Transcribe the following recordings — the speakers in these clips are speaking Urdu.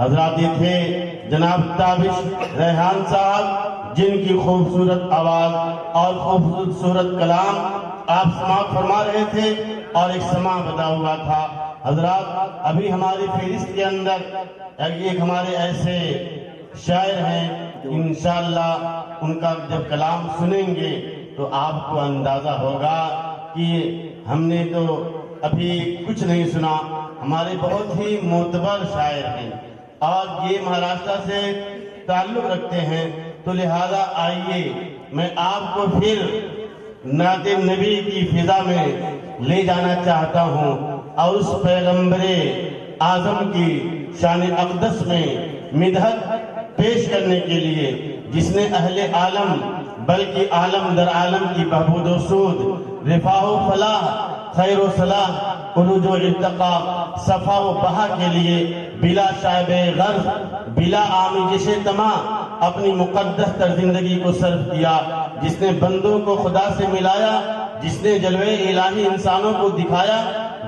حضرات یہ تھے جناب تابش ریحان صاحب، جن کی خوبصورت آواز اور خوبصورت کلام آپ سماعت فرما رہے تھے اور ایک سماع بدا ہوا تھا۔ حضرات ابھی ہماری فہرست کے اندر ایک ہمارے ایسے شاعر ہیں، انشاءاللہ ان کا جب کلام سنیں گے تو آپ کو اندازہ ہوگا کہ ہم نے تو ابھی کچھ نہیں سنا۔ ہمارے بہت ہی معتبر شاعر ہیں اور یہ مہاراشٹر سے تعلق رکھتے ہیں، تو لہذا آئیے میں آپ کو پھر نعت نبی کی فضا میں لے جانا چاہتا ہوں اور اس پیغمبر اعظم کی شان اقدس میں مدحت پیش کرنے کے لیے، جس نے اہل عالم بلکہ عالم در عالم کی بہبود و سود، رفاہ و فلاح، خیر و صلاح، عروج و ارتقاء، صفا و بہا کے لیے بلا شائب غرض، بلا آمیزش طمع اپنی مقدس تر زندگی کو صرف کیا، جس نے بندوں کو خدا سے ملایا، جس نے جلوے الہی انسانوں کو دکھایا،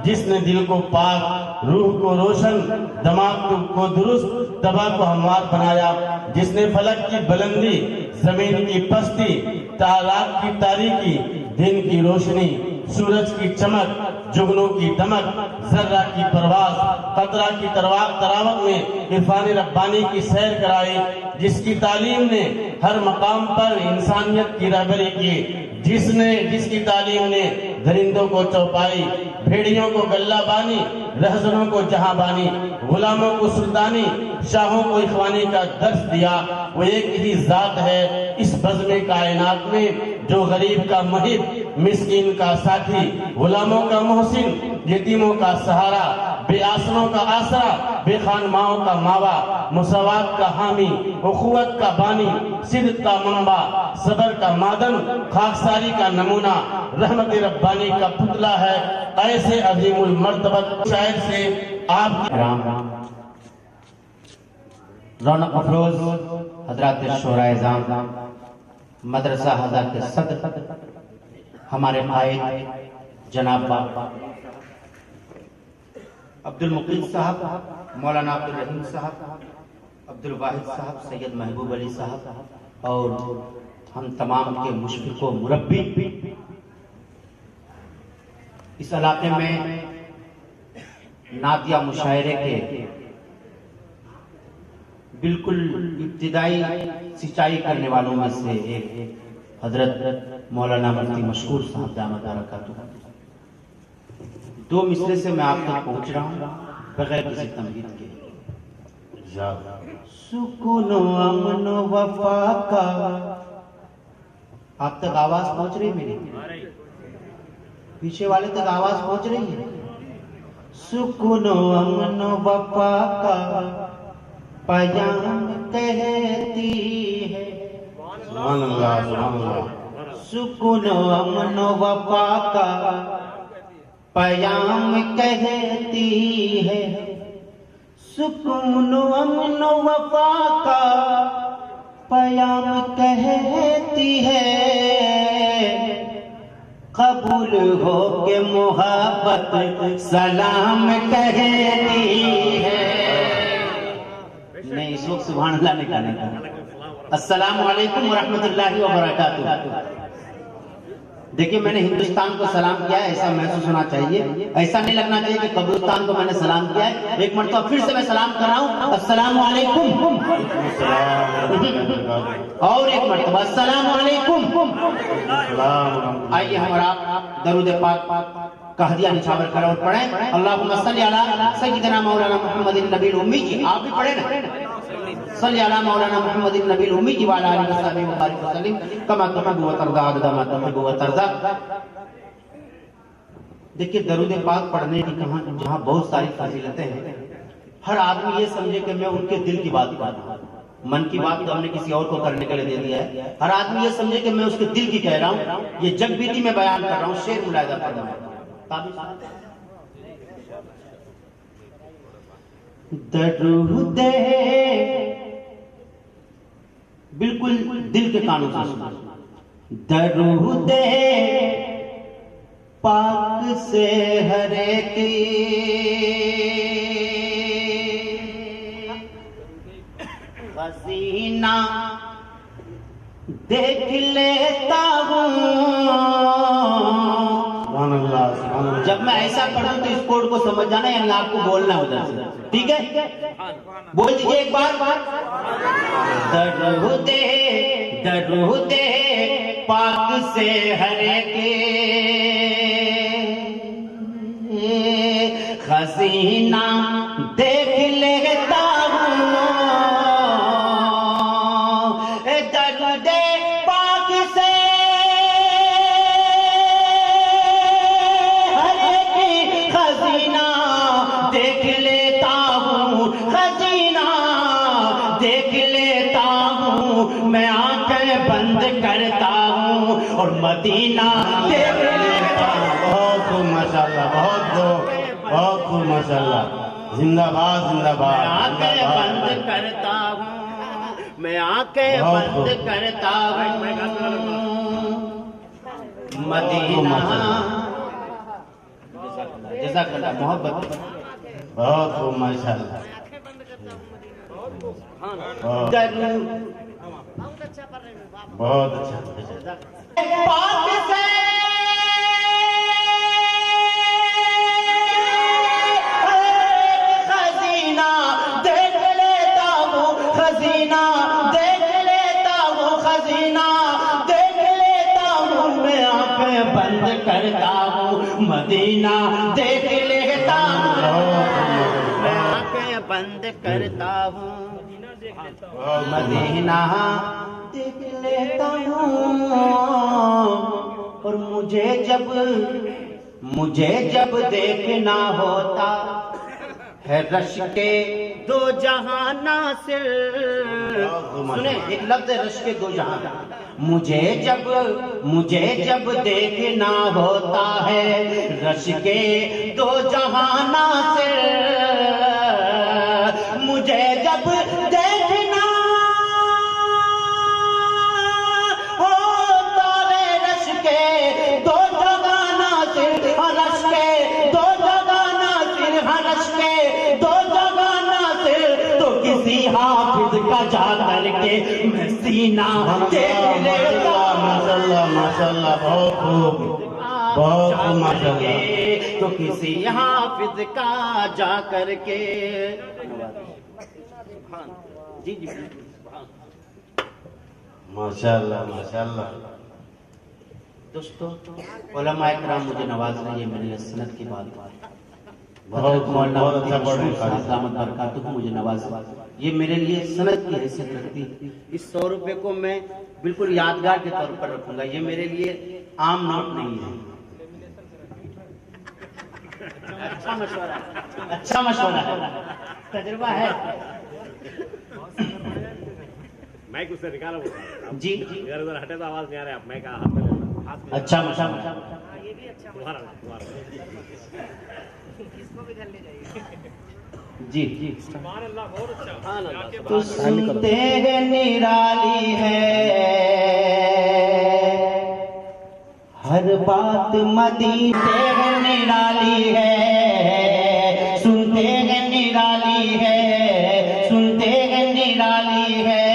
جس نے دل کو پاک، روح کو روشن، دماغ کو درست، طبع کو ہموار بنایا، جس نے فلک کی بلندی، زمین کی پستی، تالاب کی تاریکی، دن کی روشنی، سورج کی چمک، جگنوں کی دمک، ذرہ کی پرواز، قطرہ کی تراوت میں عرفان ربانی کی سیر کرائی، جس کی تعلیم نے ہر مقام پر انسانیت کی رہبری کی، جس کی تعلیم نے درندوں کو چوپائی، بھیڑیوں کو گلہ بانی، رہزنوں کو جہاں بانی، غلاموں کو سلطانی، شاہوں کو اخوانی کا درس دیا، وہ ایک ہی ذات ہے اس بزم کائنات میں، جو غریب کا محب، مسکین کا ساتھی، غلاموں کا محسن، یتیموں کا سہارا، بے آسروں کا آسرا، بے خانماؤں کا ماوا، مساوات کا حامی، اخوت کا بانی، صدق کا منبع، صبر کا معدن، خاکساری کا نمونہ، رحمت ربانی کا پتلا ہے، ایسے عظیم المرتبت شاعر سے آپ کی رونق افروز حضرات شورائے اعظام، مدرسہ حضرات صدر، ہمارے قائد جناب عبد المقیت صاحب، مولانا عبد الرحیم صاحب، عبد الواحد صاحب، سید محبوب علی صاحب اور ہم تمام کے مشفق و مربی، اس علاقے میں نعتیہ مشاعرے کے بالکل ابتدائی سچائی کرنے والوں میں سے ایک حضرت مولانا مفتی مشکور صاحب دامت برکاتہ۔ دو مصرے سے میں آپ تک پہنچ رہا ہوں بغیر کسی تمہید کے۔ سکون و امن و وفا کا، آپ تک آواز پہنچ رہی میری؟ پیچھے والے تک آواز پہنچ رہی ہے؟ سکون و امن و وفا کا پیام کہتی ہے، سبحان اللہ، سبحان اللہ، سکون و امن و وفا کا پیام کہتی ہے، سکون و امن و وفا کا پیام کہتی ہے، قبول ہو کے محبت سلام کہتی ہے۔ نہیں، اس وقت سبحان اللہ نہیں کہنے کا۔ السلام علیکم ورحمۃ اللہ وبرکاتہ۔ دیکھیں، میں نے ہندوستان کو سلام کیا ہے، ایسا محسوس ہونا چاہیے، ایسا نہیں لگنا چاہیے کہ قبرستان کو میں نے سلام کیا ہے۔ ایک مرتبہ پھر سے میں سلام کر رہا ہوں، السلام علیکم، اور ایک مرتبہ السلام علیکم۔ آئیے ہم اور آپ درود پاک کا ہدیہ نچھاور کر اور پڑھیں، اللہم صلی علی سیدنا مولانا محمد النبی الامی جی۔ آپ بھی پڑھیں نا، صلی علی مولانا محمد النبی الامی جی وعلی آلہ وصحبہ وبارک وسلم کما تحب و ترضى عدد ما تحب و ترضى۔ دیکھیے، درود پاک پڑھنے کی جہاں بہت ساری فضیلتیں ہیں، ہر آدمی یہ سمجھے کہ میں ان کے دل کی بات کر رہا ہوں، من کی بات تو ہم نے کسی اور کو کرنے کے لیے دے دیا ہے۔ ہر آدمی یہ سمجھے کہ میں اس کے دل کی کہہ رہا ہوں، یہ جگ بیتی میں بیان کر رہا ہوں۔ شعر ملاحظہ فرمائیں، درود بالکل دل کے کانوں سے سنا، درود پاک سے ہر ایک حسینہ دیکھ لیتا ہوں. سبحان اللہ سبحان اللہ. جب میں ایسا پڑھوں تو اس کوڈ کو سمجھ جانا، یعنی آپ کو بولنا ہے ادھر سے. ٹھیک ہے، بول دیجیے ایک بار. درود پاک سے ہر کے خزینہ دیکھ لیتا ہوں. درود پاک سے ہر ایک خزینہ دیکھ لیتا ہوں. خزینہ دیکھ لیتا ہوں، میں آنکھیں بند کرتا ہوں اور مدینہ دیکھ لیتا ہوں. بہت خوب ماشاءاللہ، بہت خوب ماشاءاللہ. زندہ باد زندہ میں باد. آنکھیں بند کرتا ہوں، میں آنکھیں بند کرتا ہوں مدینہ. جزاک اللہ. محبت بہت خوب ماشاءاللہ. بہت بہت اچھا. پاک سے خزینہ دیکھ لیتا ہوں. خزینہ دیکھ لیتا ہوں. خزینہ دیکھ لیتا ہوں. میں آنکھیں بند کرتا ہوں مدینہ دیکھ لیتا ہوں. میں آنکھیں بند کرتا ہوں مدینہ دیکھ لیتا ہوں. اور مجھے جب دیکھنا ہوتا ہے رش کے دو جہاں ناصر. سنیں ایک لفظ ہے رش کے دو جہاں. مجھے جب دیکھنا ہوتا ہے رش کے دو جہاں ناصر. مجھے جب دیکھنا ہوتا ہے رش کے دو جہاں ناصر. رش کے دو جہاں ناصر. رش کے دو جہاں ناصر. تو کسی حافظ کا جا کر کے میں سینہ دیکھ لیتا. ماشاءاللہ ماشاءاللہ. بہت خوب بہت خوب ماشاءاللہ. تو کسی حافظ کا جا کر کے. جی جی ماشاءاللہ ماشاءاللہ. دوستو علماء کرام مجھے نواز رہے ہیں. میری سنت کی بات بہت مولانا بہت اچھا پڑھ رہے ہیں. دامت برکاتہ مجھے نواز. یہ میرے لیے سنت کی حیثیت رکھتی. اس 100 روپے کو میں بالکل یادگار کے طور پر رکھوں گا. یہ میرے لیے عام نوٹ نہیں ہے. اچھا مشورہ، اچھا مشورہ ہے، تجربہ ہے. مائک اس سے نکالا ہوتا جی ادھر ادھر ہٹے تو آواز نہیں آ رہا ہے. آپ مائک ہاتھ میں لے لینا. اچھا مشورہ. تمہارا جی جی. تو سنتے ہیں نرالی ہے ہر بات مدینے نرالی ہے. سنتے ہیں نرالی ہے. سنتے ہیں نرالی ہے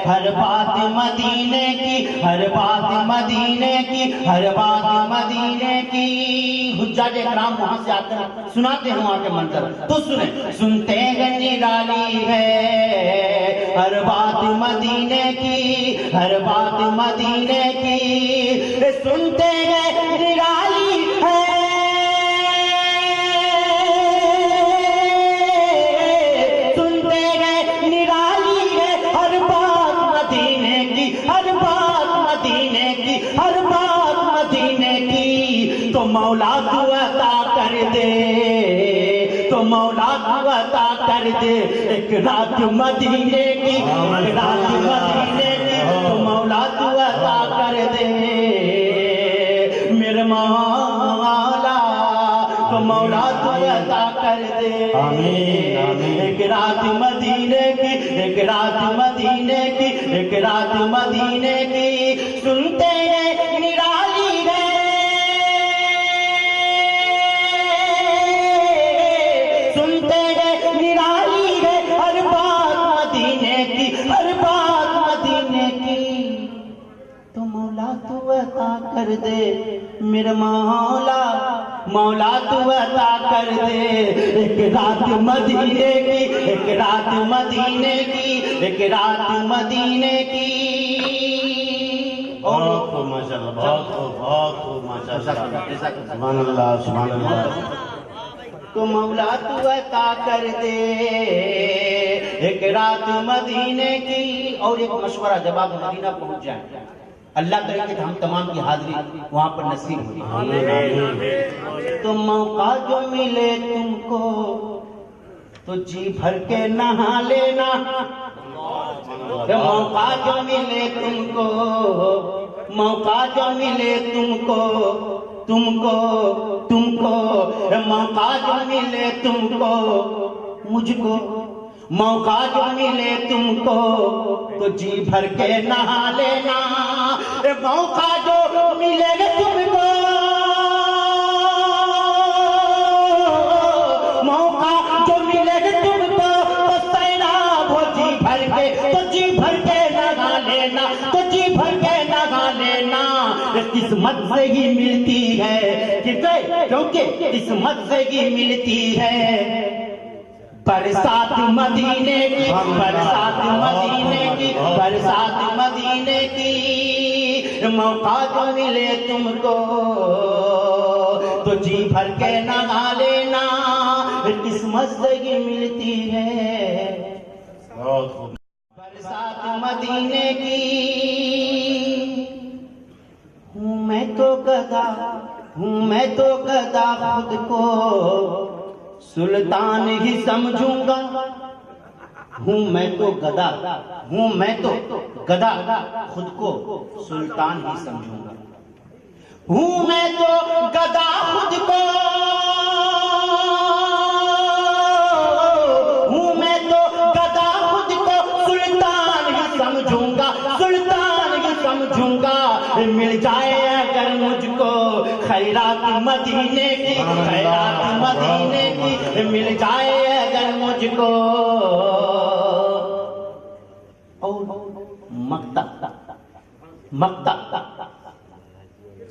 ہر بات مدینے کی. ہر بات مدینے کی. ہر بات مدینے کی. حجاج اکرام وہاں سے آتے ہیں سناتے ہیں وہاں کے منظر. تو سنیں. سنتے ہیں نرالی ہے ہر بات مدینے کی. ہر بات مدینے کی. سنتے ہیں نرالی ہے. سنتے ہیں نرالی ہے ہر بات مدینے کی. ہر بات مدینے کی. ہر بات مدینے کی. تو مولا تو عطا کر دے. تو مولا تو عطا کر دے ایک رات مدینے کی. ایک رات مدینے کی. تو مولا تو عطا کر دے میرے مولا. تو مولا تو عطا کر دے. آمین آمین. ایک رات مدینے کی. ایک رات مدینے کی. ایک رات مدینے کی. سنتے ہیں نرالی ہے. سنتے ہیں نرالی ہے ہر بات مدینے کی. تو عطا کر دے میرے مولا مولا تو عطا کر دے ایک رات مدینے کی ایک رات مدینے کی ایک رات مدینے کی بہت خوب ماشاءاللہ بہت خوب ماشاءاللہ سبحان اللہ سبحان اللہ تو مولا تو عطا کر دے ایک رات مدینے کی اور ایک مشورہ جب آپ مدینہ پہنچ جائیں اللہ کرے کہ ہم تمام کی حاضری وہاں پر نصیب ہوئی تو موقع جو ملے تم کو تو جی بھر کے نہا لینا موقع جو ملے تم کو موقع جو ملے تم کو موقع جو ملے تم کو مجھ کو موقع جو ملے تم کو تو جی بھر کے نہا لینا موقع جو ملے گا تم کو موقع جو ملے گا تم کو تو سیلاب ہو جی بھر کے تو جی بھر کے نہا لینا تو جی بھر کے نہا لینا قسمت سے ہی ملتی ہے کیونکہ قسمت سے ہی ملتی ہے برسات مدینے کی برسات مدینے کی برسات مدینے کی موقع جو ملے تم کو تو جی بھر کے نہا لینا قسمت سے ہی ملتی ہے بہت خوب برسات مدینے کی ہوں میں تو گدا ہوں میں تو گدا خود کو سلطان ہی سمجھوں گا ہوں میں تو گدا ہوں میں تو گدا خود کو سلطان ہی سمجھوں گا ہوں میں تو گدا خود کو ہوں میں تو گدا خود کو سلطان ہی سمجھوں گا سلطان ہی سمجھوں گا مل جائے اگر مجھ کو خیرات مدینے کی خیرات مدینے کی مل جائے اگر مجھ کو اور مقتا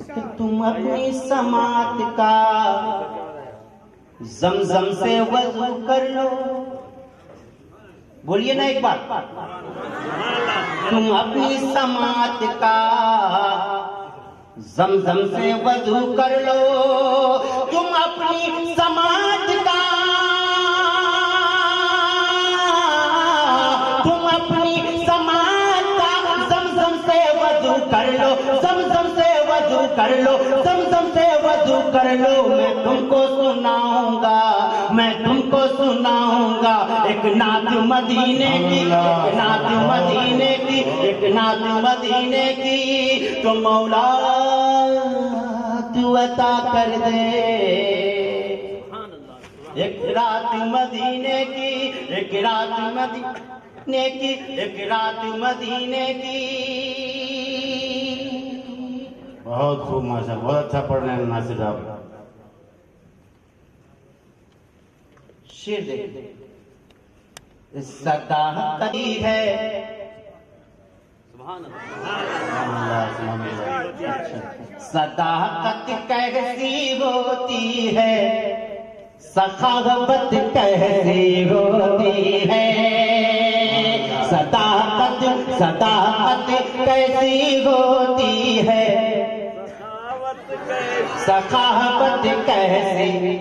کہ تم اپنی سماعت کا زمزم سے وضو کر لو بولیے نا ایک بار تم اپنی سماعت کا زمزم سے وضو کر لو تم اپنی سماعت کا تم اپنی سماعت کا زمزم سے وضو کر لو زمزم سے وضو کر لو زمزم سے وضو کر لو میں تم کو سناؤں گا میں تم کو سناؤں گا ایک نعت مدینے کی ایک نعت مدینے کی ایک نعت مدینے کی تو مولا تو عطا کر دے ایک رات مدینے کی ایک رات مدینے کی ایک رات مدینے کی بہت خوب ماشاءاللہ بہت اچھا پڑھ رہے ہیں ناصر صاحب شیر دیکھ صداقت ہے صداقت کیسی ہوتی ہے سخاوت کیسی ہوتی ہے صداقت کیسی ہوتی ہے سخاوت کیسی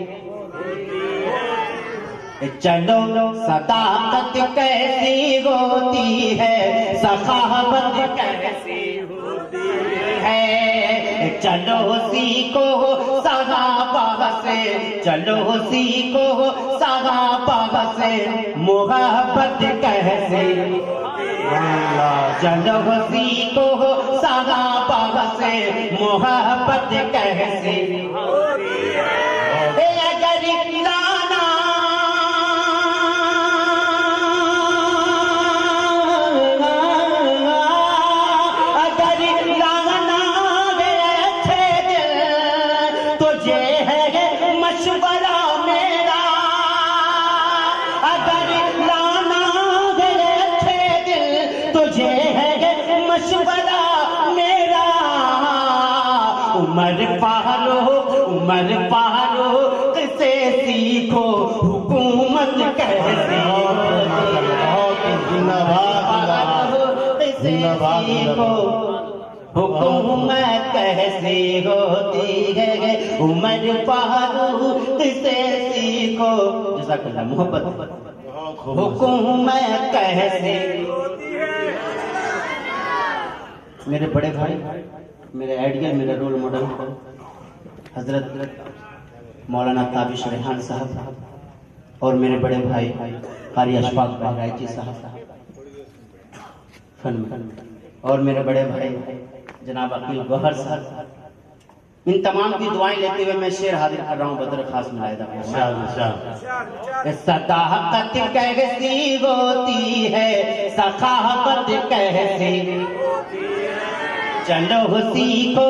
چلو صداقت کیسی ہوتی ہے سخاوت کیسی ہوتی ہے چلو سیکھو صحابہ سے چلو سیکھو صحابہ سے محبت کیسی چلو سیکھو صحابہ سے محبت کیسی اگر لانا مشورہ میرا اگر لانا ہے اچھے دل تجھے ہے مشورہ عمر فاروق سے سیکھو حکومت کیسے سیکھو حکومت کیسے ہوتی ہے عمر فاروق سے سیکھو جزاک اللہ محبت حکومت کیسے میرے بڑے بھائی میرے آئیڈیل میرے رول ماڈل حضرت مولانا تابش ریحان صاحب اور میرے بڑے بھائی قاری اشفاق بہرائچی صاحب اور میرے بڑے بھائی جناب عقیل گوہر صاحب ان تمام کی دعائیں لیتے ہوئے میں شعر حاضر کر رہا ہوں بدر خاص ملاحظہ صداقت کیسی ہوتی ہے سخاوت کیسی چلو سیکھو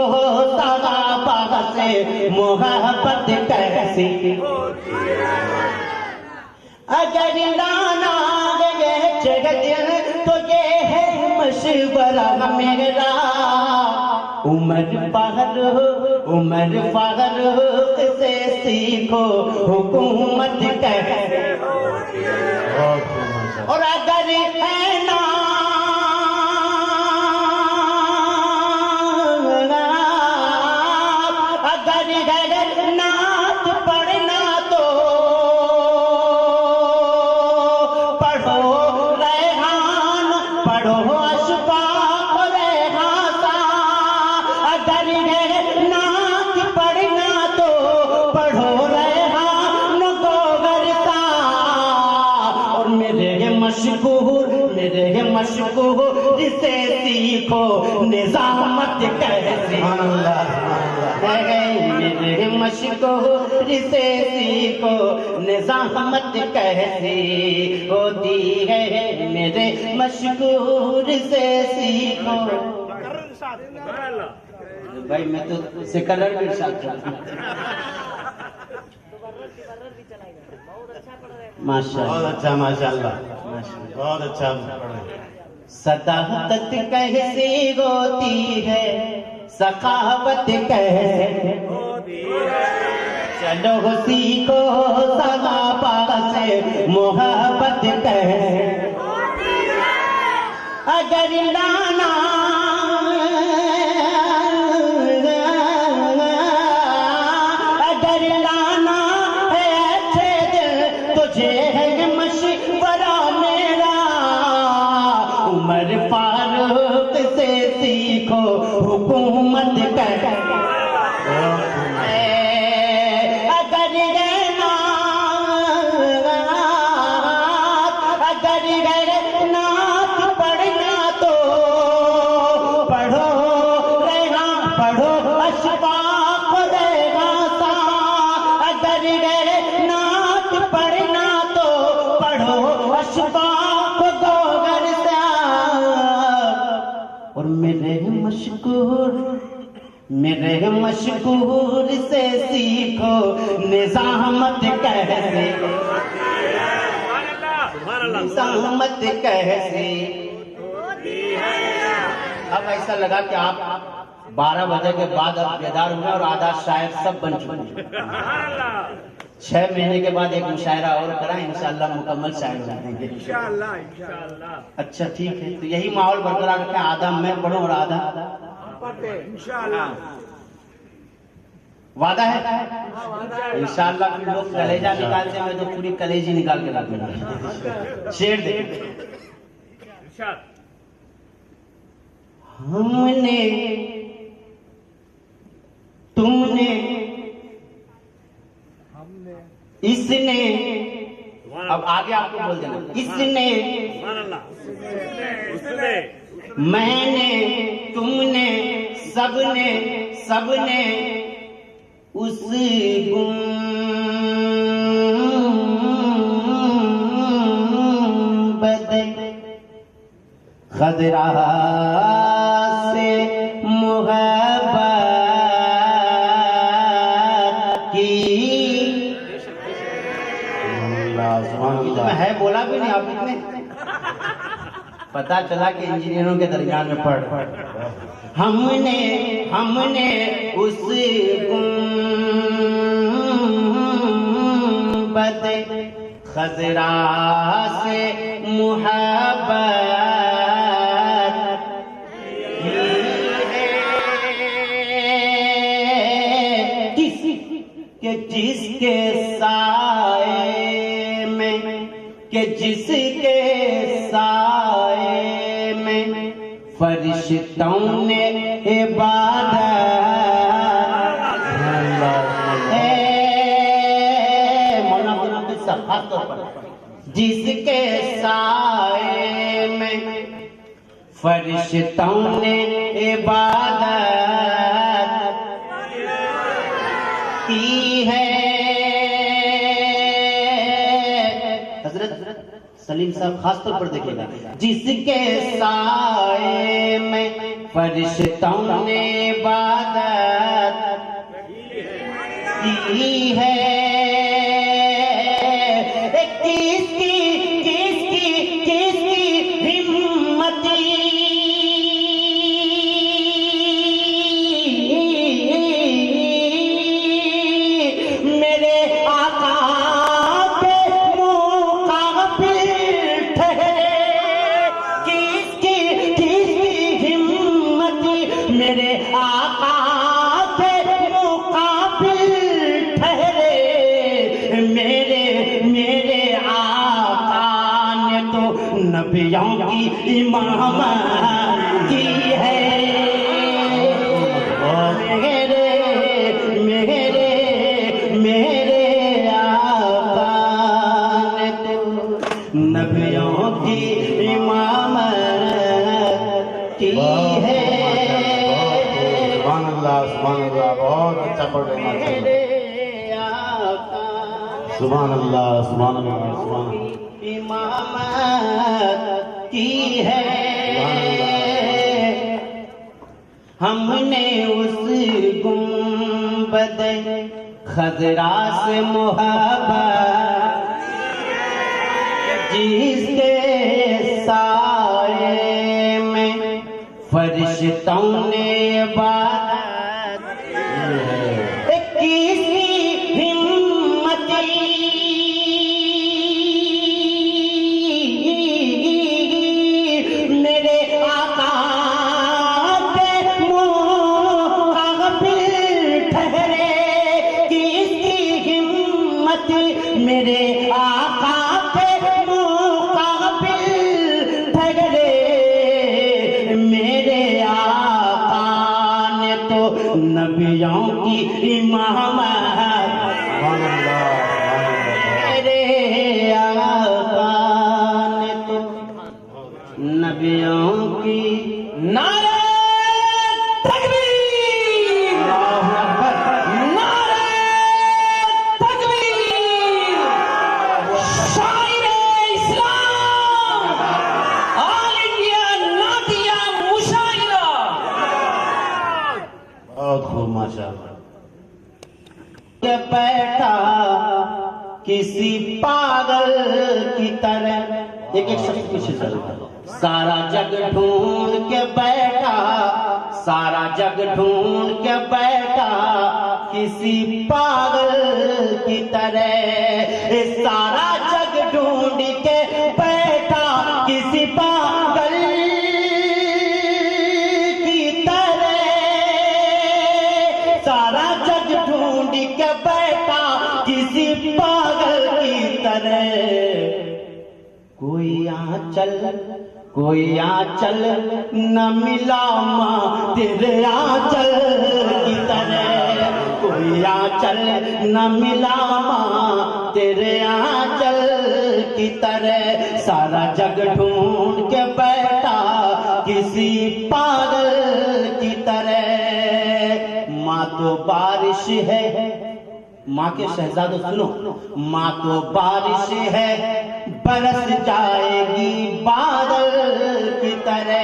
صحابہ سے محبت کیسی اگر لانا ہے جگدل تو یہ ہے مشورہ میرا عمر فاروق سے سیکھو حکومت کیسے اور اگر ہے نا نعت پڑھنا تو پڑھو ریحان پڑھو اشفاق ریحان سا اگر نعت پڑھنا تو پڑھو ریحان گوہر سا اور میرے مشکور سے سیکھو نظامت کیسے میرے مشکور سے سیکھو نظامت کیسی ہوتی ہے میرے مشکور سے سیکھو بھائی میں تو سکرر بھی ارشاد کرتا ہوں بہت اچھا ماشاءاللہ بہت اچھا صداقت کیسی ہوتی ہے سخاوت کیسے چلو سیکھو صحابہ سے محبت کیسے اگر لانا ہے اچھے دل تجھے ہے مشورہ میرا عمر فاروق سے سیکھو حکومت کیسے اگر نعت پڑھنا تو پڑھو ریحان پڑھو اشفاق ریحان سا اگر نعت پڑھنا تو پڑھو اشفاق گوہر سا اور میرے مشکور سے سیکھو نظامت کیسے نظامت کیسے اب ایسا لگا کہ آپ 12 بجے کے بعد اب بیدار ہوئے اور آدھا شاعر سب بن چکے 6 مہینے کے بعد ایک مشاعرہ اور کرائیں انشاءاللہ مکمل شاعر ہو جائیں گے اچھا ٹھیک ہے تو یہی ماحول برقرار رکھیں آدھا میں پڑھوں اور آدھا وعدہ ہے انشاءاللہ پھر لوگ کلیجہ نکالتے ہیں میں تو پوری کلیجی نکال کے رکھوں گا شعر دے ہم نے تم نے اس نے اب آگے آپ کو بول دینا اس نے میں نے تم نے سب نے اس گنبد خضرا سے محبت کی ہے بولا بھی نہیں آپ نے پتا چلا کہ انجینئروں کے درمیان میں پڑھ ہم نے اس گنبد خضرا سے محبت کی ہے کہ جس کے سائے میں فرشتوں نے عبادت مولانا خاص طور پر جس کے سائے میں فرشتوں نے عبادت کی ہے. حضرت سلیم صاحب خاص طور پر دیکھیں گا جس کے سائے میں فرشتوں نے عبادت کی ہے. کس کی ہمتی میرے آقا کے مقابل ٹھہرے. کس کی ہمتی میرے آقا کے مقابل ٹھہرے. میرے آقا نے تو نبیوں کی امامت کی ہے. میرے آقا نے تو نبیوں کی امامت کی ہے. سبحان اللہ بہت اچھا پڑھ رہے ہیں. سبحان اللہ امامت کی ہے. ہم نے اس گنبد خضرا سے محبت جس کے سائے میں فرشتوں نے عبادت کس کی ہمتی میرے آقا کے مقابل ٹھہرے. کس کی ہمت میرے آقا کے مقابل ٹھہرے. میرے آقا نے تو نبیوں کی امامت. میرے آقا نے تو نبیوں کی نعرہ تکبیر. نعرہ تکبیر. شاعر اسلام آل انڈیا نعتیہ مشاعرہ. بہت خوب ماشاءاللہ. کہ بیٹھا کسی پاگل کی طرح ایک شخص پیچھے چلتا سارا جگ ڈھونڈ کے بیٹھا. سارا جگ ڈھونڈ کے بیٹھا کسی پاگل کی طرح. سارا جگ ڈھونڈ کے بیٹھا کسی پاگل کی طرح. سارا جگ ڈھونڈ کے بیٹھا کسی پاگل کی طرح. کوئی آنچل نہ ملا ماں تیرے آنچل کی طرح. کوئی آنچل نہ ملا ماں تیرے آنچل کی طرح. سارا جگ ڈھونڈ کے بیٹھا کسی پاگل کی طرح. ماں تو بارش ہے. ماں کے شہزادوں سنو. ماں تو بارش ہے برس جائے گی بادل کی طرح.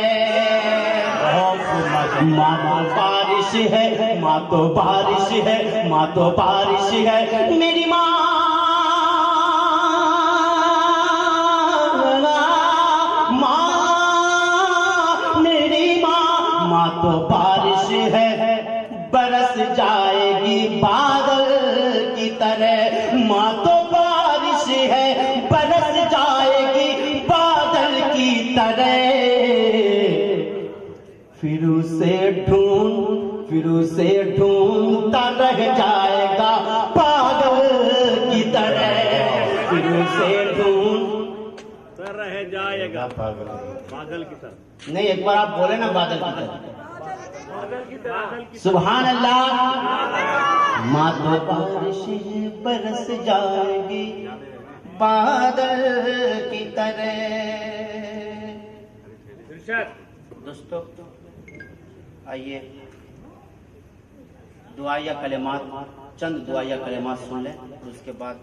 ماں تو بارش ہے. ماں تو بارش ہے. ماں تو بارش ہے. میری ماں میری ماں تو بارش ہے برس جائے گی بادل کی طرح، ماں تو بارش ہے برس جائے گی بادل کی طرح، پھر اسے ڈھونڈتا رہ جائے گا پاگل کی طرح، پھر اسے سر رہ جائے گا پاگل کی طرح۔ نہیں، ایک بار آپ بولے نا بادل کی طرح، سبحان اللہ۔ ماں تو بارش برس جائے گی بادل کی طرح۔ دوستو آئیے دعائیہ کلمات، چند دعائیہ کلمات سن لیں، اور اس کے بعد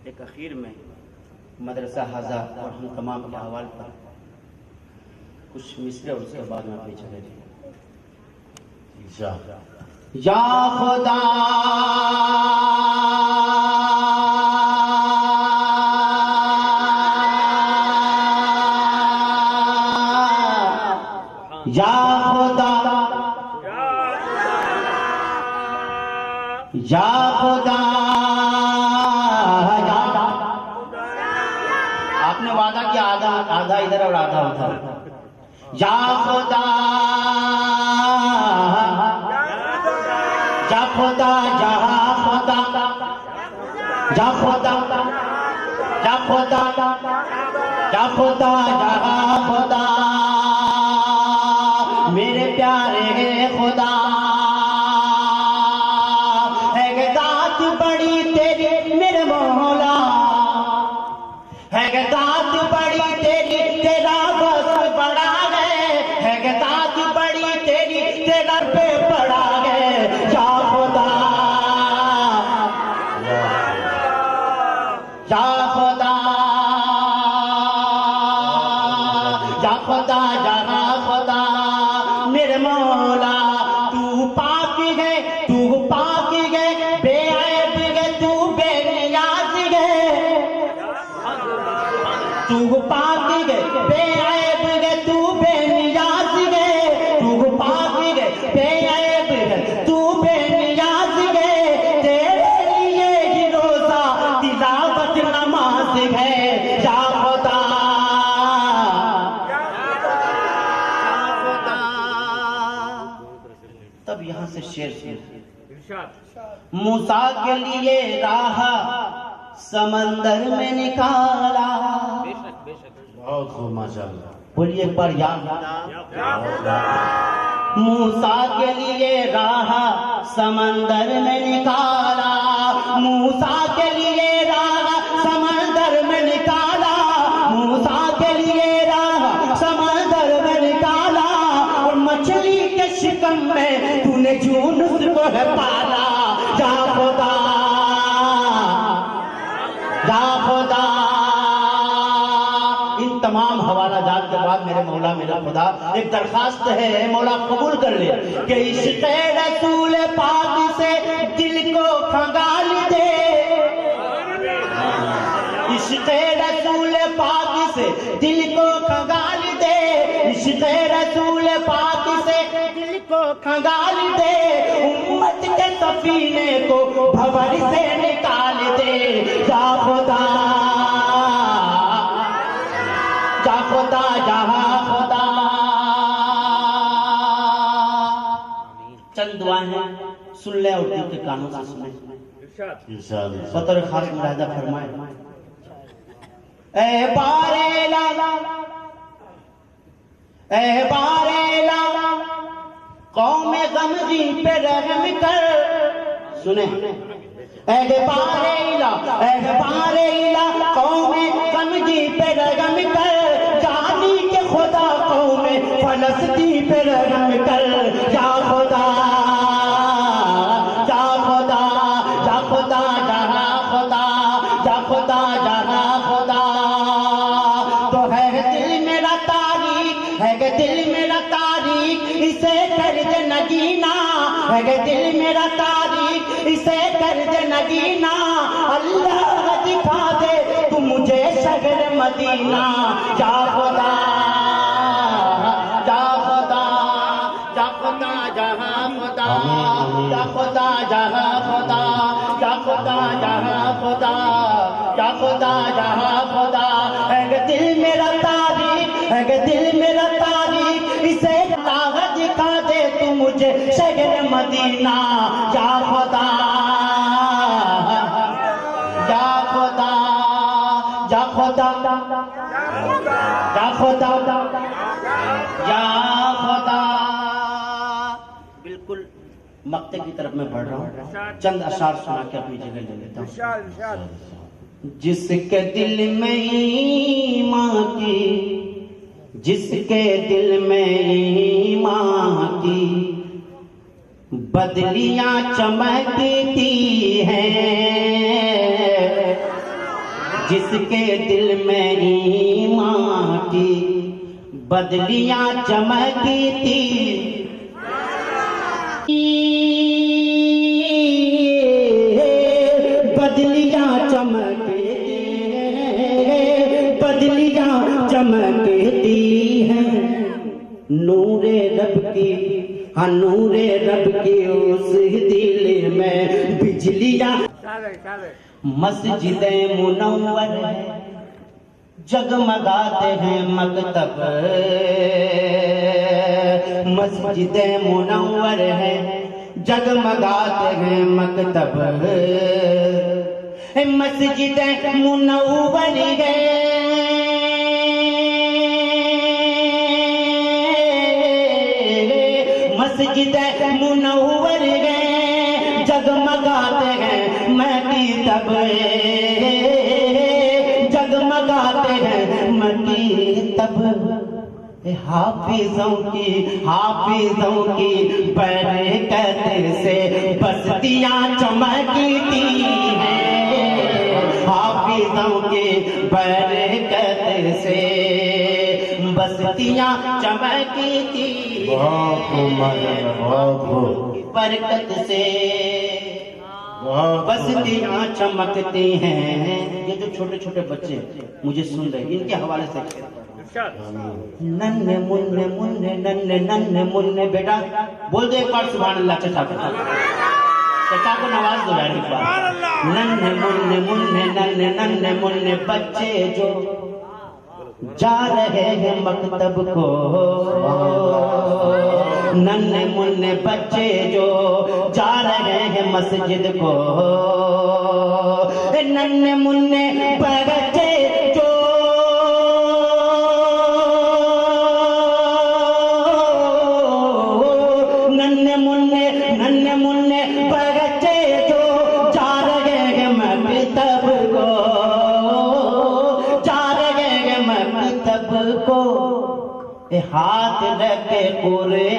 ایک اخیر میں مدرسہ حاضہ اور ہم تمام کے حوال پر کچھ مصرے، اور اس کے بعد میں اپنی چلے جائیں۔ یا خدا یا خدا یا خدا، آپ نے وعدہ کیا آدھا ادھر اور آدھا ادھر۔ یا خدا یا خدا یا خدا یا خدا یا خدا یا خدا یا خدا، میرے پیارے خدا، ہے ذات بڑی تیری میرے مولا، ہے ذات بڑی تیری تیرا بس بڑا ہے ذات بڑی تیری تیرا پہ بڑا ہے۔ یا خدا یا خدا یا خدا یا خدا، میرے مولا تو پاک ہے، تو پاک ہے، بے عیب ہے، تو بے نیاز ہے، تو پاک ہے، بے عیب ہے، تو بے نیاز ہے، تو پاک ہے، بے عیب ہے، تو بے نیاز ہے، تیرے لیے ہی روزہ تلاوت نماز ہے۔ یا خدا تب یہاں سے شعر موسیٰ کے لیے راہ سمندر میں نکالا، بہت خوب ماشاءاللہ، بولیے ایک بار یا خدا۔ موسیٰ کے لیے راہ سمندر میں نکالا، موسیٰ کے لیے راہ سمندر میں نکالا، موسیٰ کے لیے راہ سمندر میں نکالا، اور مچھلی کے شکم میں تو نے یونس کو ہے پالا۔ یا خدا یا خدا، ان تمام حوالہ جات کے بعد میرے مولا میرا خدا ایک درخواست ہے، مولا قبول کر لے کہ عشق رسول پاک سے دل کو کھنگال دے، عشق رسول پاک سے دل کو کھنگال دے، عشق رسول پاک سے دل کو کھنگال دے، امت کے سفینے کو بھور سے نکال دے۔ یا خدا یا خدا یا خدا۔ چند دعائیں ہیں، سن لیں اور دل کے کانوں سے سنیں، بطور خاص ملاحظہ فرمائیں۔ اے باریلا اے باریلا قوم غمگین پہ رحم کر، سنیں۔ اے باریلا قوم غمگین پہ رحم کر، جانی کہ خدا قوم فلسطین پہ رحم کر۔ یا خدا یا خدا یا خدا یا خدا یا خدا یا خدا، تو ہے دل میرا تاریخ، ہے دل میرا تاریخ، اسے کر دے نگینا، ہے دل میرا تاریخ، اسے کر دے نگینا، اللہ دکھا دے تو مجھے شہر مدینہ۔ یا خدا یا خدا یا خدا خدا یا خدا جہاں خدا یا خدا جہاں خدا یا خدا جہاں خدا ہے کہ دل میرا تاریخ ہے کہ دل میرا تاریخ اسے طاقت دکھا دے تو مجھے شہر مدینہ یا خدا یا خدا یا خدا یا خدا یا خدا بالکل مقطع کی طرف میں بڑھ رہا ہوں چند اشعار سنا کے اپنی جگہ لے لیتا ہوں جس کے دل میں ایمان کی جس کے دل میں ایمان کی بدلیاں چمکتی ہیں جس کے دل میں ایمان کی بدلیاں چمکتی بدلیاں چمکتی ہیں نور رب کی ہاں نور رب کی اس دل میں بجلیاں مسجد منور ہے جگمگاتے ہیں مکتب مسجد منور ہے جگمگاتے ہیں مکتب مسجد منور ہے مسجد منور ہے جگمگاتے ہیں مکتب جگمگاتے ہیں مکتب حافظوں کی برکت سے بستیاں چمکتی ہیں حافظوں کی برکت سے بستیاں چمکتی برکت سے بستیاں چمکتی ہیں یہ جو چھوٹے چھوٹے بچے مجھے سن رہے ہیں ان کے حوالے سے ننے مننے مننے ننے ننے مننے بیٹا بول دے ایک بار سبحان اللہ چچا کو چچا کو نواز دو یار ایک بار ننے مننے مننے ننے ننے مننے بچے جو جا رہے ہیں مکتب کو ننے مننے بچے جو جا رہے ہیں مسجد کو ننے مننے بچے جو ننے مننے بچے جو جا رہے ہیں مکتب کو جا رہے ہیں مکتب کو ہاتھ رکھے قرآن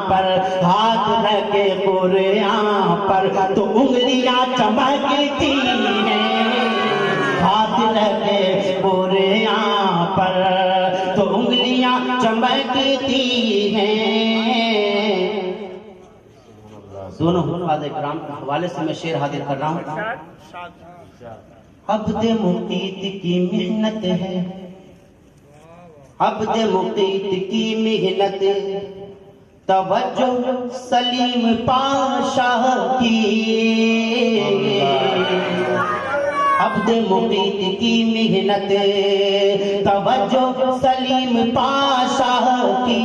پر ہاتھ رکھے قرآن پر تو انگلیاں چمکتی ہیں ہاتھ رکھے قرآن پر تو انگلیاں چمکتی ہیں دونوں حفاظ اکرام کے حوالے سے میں شعر حاضر کر رہا ہوں عبد مقید کی محنت ہے عبد مقید کی محنت توجہ سلیم پاشاہ کی عبد مقید کی محنت توجہ سلیم پاشاہ کی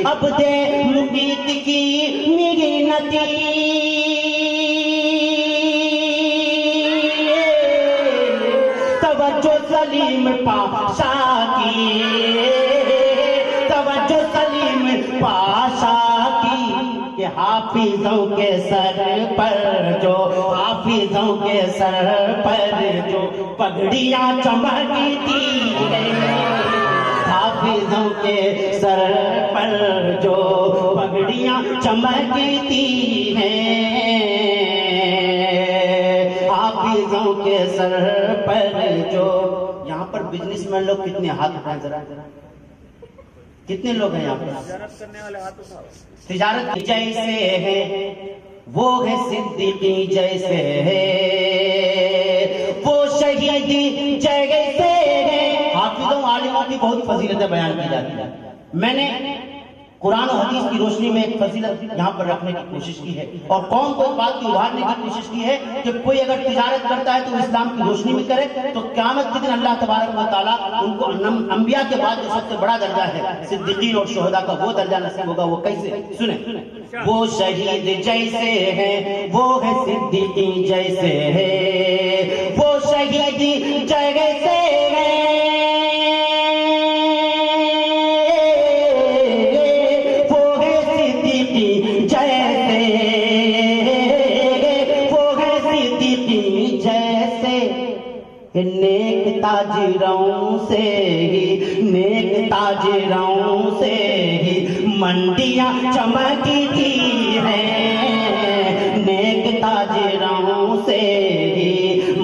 عبد مقید کی محنت توجہ سلیم پاشاہ کی توجہ سلیم پاشاہ کی کہ حافظوں کے سر پر جو حافظوں کے سر پر جو پگڑیاں چمکتی ہیں حافظوں کے سر پر جو پگڑیاں چمکتی ہیں حافظوں کے سر پر جو یہاں پر بزنس مین لوگ کتنے ہاتھ اٹھائیں ذرا کتنے لوگ ہیں یہاں پر تجارت جیسے ہے وہ ہے صدیقی جیسے ہے وہ شہیدی جیسے ہے حافظوں عالموں کی بہت فضیلتیں بیان کی جاتی ہیں میں نے قرآن و حدیث کی روشنی میں ایک فضیلت یہاں پر رکھنے کی کوشش کی ہے، اور قوم کو اس بات کی ابھارنے کی کوشش کی ہے کہ کوئی اگر تجارت کرتا ہے تو اسلام کی روشنی میں کرے، تو قیامت کے دن اللہ تبارک و تعالیٰ ان کو انبیاء کے بعد جو سب سے بڑا درجہ ہے صدیقین اور شہداء کا، وہ درجہ نصیب ہوگا۔ وہ کیسے؟ سنیں، وہ شہید جیسے ہیں، وہ ہے صدیقین جیسے ہے، وہ شہید جیسے ہیں، نیک تاجروں سے ہی، نیک تاجروں سے ہی منڈیاں چمکتی ہیں، نیک تاجروں سے ہی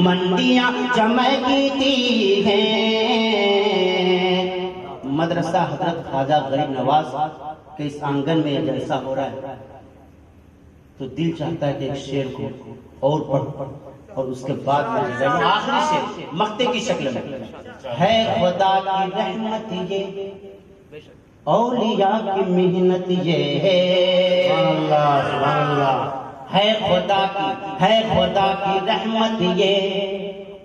منڈیاں چمکتی ہیں۔ مدرسہ حضرت خواجہ غریب نواز کے اس آنگن میں یہ جلسہ ہو رہا ہے تو دل چاہتا ہے کہ ایک شعر کو اور پڑھ، اور اس کے بعد میں آخری شعر مقطع کی شکل میں ہے خدا کی رحمت یہ، اولیاء کی محنت یہ ہے، سبحان اللہ، ہے خدا کی رحمت یہ،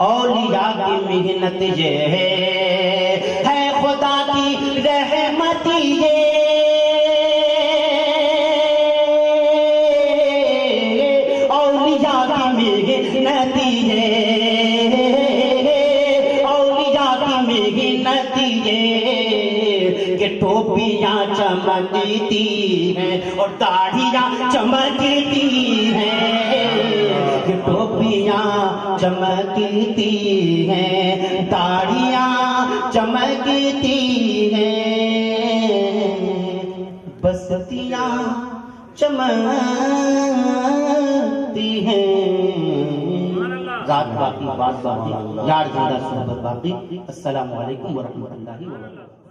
اولیاء کی محنت یہ ہے خدا کی رحمت یہ، کہ ٹوپیاں چمکتی ہیں اور داڑھیاں چمکتی ہیں، کہ ٹوپیاں چمکتی ہیں، داڑھیاں چمکتی ہیں، بستیاں چمکتی ہیں، ذات باقی بات باقی، یار زندہ صحبت باقی۔ السلام علیکم ورحمۃ اللہ وبرکاتہ۔